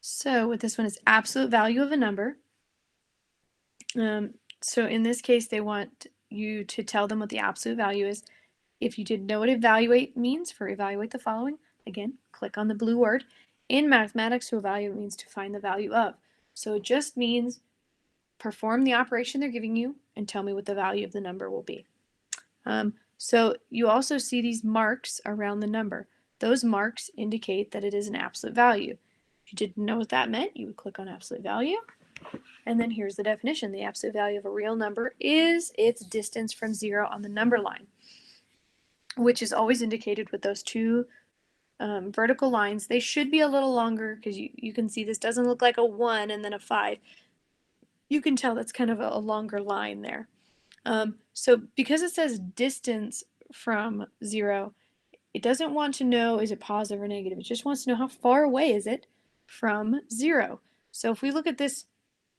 So with this one, it's absolute value of a number. So in this case, they want you to tell them what the absolute value is. If you didn't know what evaluate means, for evaluate the following, again, click on the blue word. In mathematics, to evaluate means to find the value of. So it just means perform the operation they're giving you and tell me what the value of the number will be. So you also see these marks around the number. Those marks indicate that it is an absolute value. If you didn't know what that meant, you would click on absolute value. And then here's the definition. The absolute value of a real number is its distance from 0 on the number line, which is always indicated with those two vertical lines. They should be a little longer because you can see this doesn't look like a 1 and then a 5. You can tell that's kind of a longer line there. So because it says distance from 0, it doesn't want to know is it positive or negative. It just wants to know how far away is it from 0. So if we look at this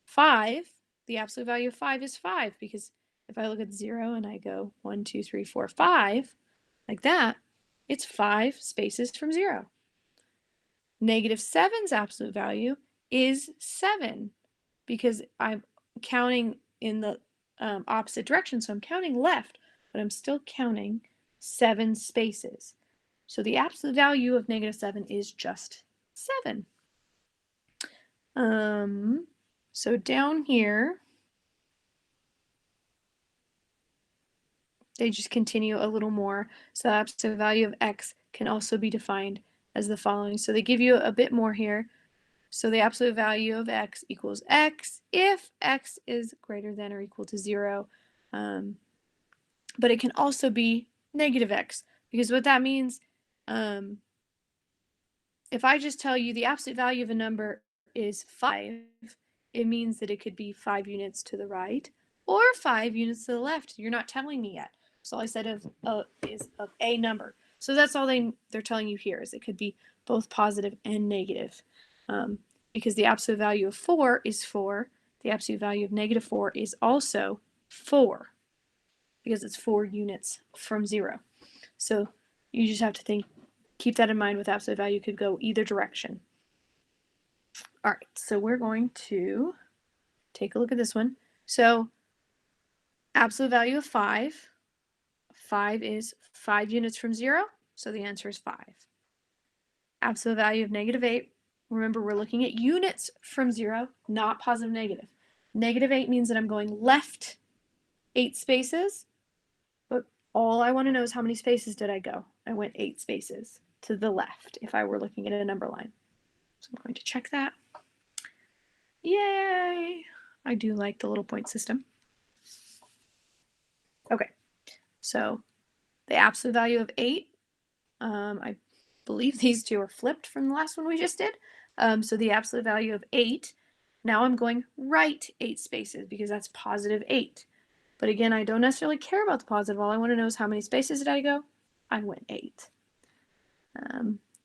5, the absolute value of 5 is 5, because if I look at 0 and I go 1, 2, 3, 4, 5, like that, it's 5 spaces from 0. Negative 7's absolute value is 7, because I'm counting in the opposite direction, so I'm counting left, but I'm still counting 7 spaces. So the absolute value of negative 7 is just 7. So down here, they just continue a little more. So the absolute value of x can also be defined as the following. So they give you a bit more here. So the absolute value of x equals x if x is greater than or equal to 0. But it can also be negative x, because what that means, if I just tell you the absolute value of a number is 5, it means that it could be 5 units to the right or 5 units to the left. You're not telling me yet. So all I said is of a number. So that's all they're telling you here, is it could be both positive and negative. Because the absolute value of 4 is 4. The absolute value of negative 4 is also 4, because it's 4 units from 0. So you just have to keep that in mind. With absolute value, could go either direction. All right, so we're going to take a look at this one. So absolute value of 5. 5 is 5 units from 0, so the answer is 5. Absolute value of negative 8. Remember, we're looking at units from 0, not positive negative. Negative 8 means that I'm going left 8 spaces, but all I want to know is how many spaces did I go? I went 8 spaces to the left if I were looking at a number line. So I'm going to check that. Yay! I do like the little point system. Okay, so the absolute value of 8, I believe these two are flipped from the last one we just did. So the absolute value of 8, now I'm going right 8 spaces because that's positive 8. But again, I don't necessarily care about the positive. All I want to know is how many spaces did I go? I went 8.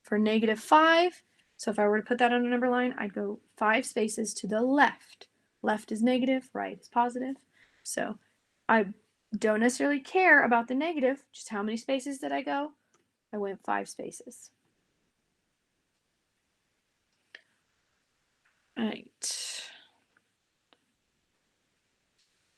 For negative 5, so if I were to put that on a number line, I'd go 5 spaces to the left. Left is negative, right is positive. So I don't necessarily care about the negative, just how many spaces did I go? I went 5 spaces. All right.